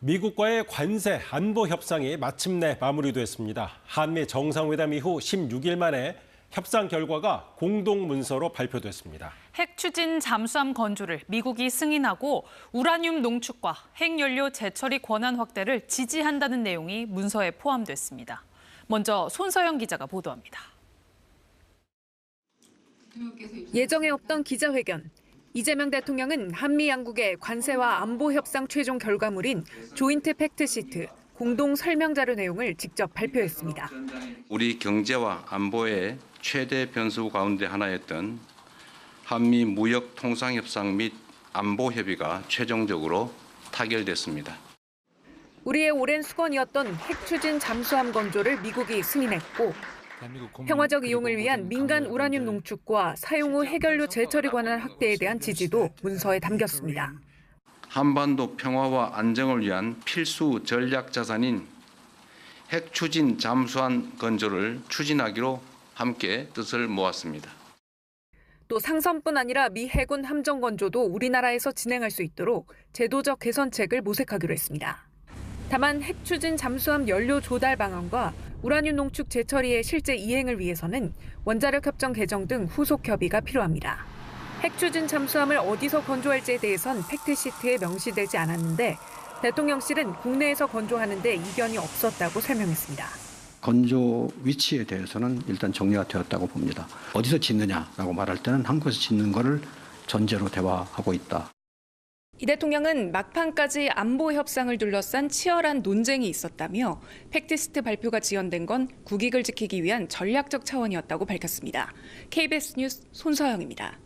미국과의 관세 안보 협상이 마침내 마무리됐습니다. 한미 정상회담 이후 16일 만에 협상 결과가 공동 문서로 발표됐습니다. 핵 추진 잠수함 건조를 미국이 승인하고 우라늄 농축과 핵연료 재처리 권한 확대를 지지한다는 내용이 문서에 포함됐습니다. 먼저 손서영 기자가 보도합니다. 예정에 없던 기자회견. 이재명 대통령은 한미 양국의 관세와 안보 협상 최종 결과물인 조인트 팩트시트, 공동 설명자료 내용을 직접 발표했습니다. 우리 경제와 안보의 최대 변수 가운데 하나였던 한미 무역 통상 협상 및 안보 협의가 최종적으로 타결됐습니다. 우리의 오랜 수건이었던 핵 추진 잠수함 건조를 미국이 승인했고 평화적 이용을 위한 민간 우라늄 농축과 사용 후 핵연료 재처리 권한 확대에 대한 지지도 문서에 담겼습니다. 한반도 평화와 안정을 위한 필수 전략 자산인 핵 추진 잠수함 건조를 추진하기로 함께 뜻을 모았습니다. 또 상선뿐 아니라 미 해군 함정 건조도 우리나라에서 진행할 수 있도록 제도적 개선책을 모색하기로 했습니다. 다만 핵 추진 잠수함 연료 조달 방안과 우라늄 농축 재처리의 실제 이행을 위해서는 원자력 협정 개정 등 후속 협의가 필요합니다. 핵 추진 잠수함을 어디서 건조할지에 대해선 팩트시트에 명시되지 않았는데 대통령실은 국내에서 건조하는 데 이견이 없었다고 설명했습니다. 건조 위치에 대해서는 일단 정리가 되었다고 봅니다. 어디서 짓느냐라고 말할 때는 한국에서 짓는 거를 전제로 대화하고 있다. 이 대통령은 막판까지 안보 협상을 둘러싼 치열한 논쟁이 있었다며 팩트시트 발표가 지연된 건 국익을 지키기 위한 전략적 차원이었다고 밝혔습니다. KBS 뉴스 손서영입니다.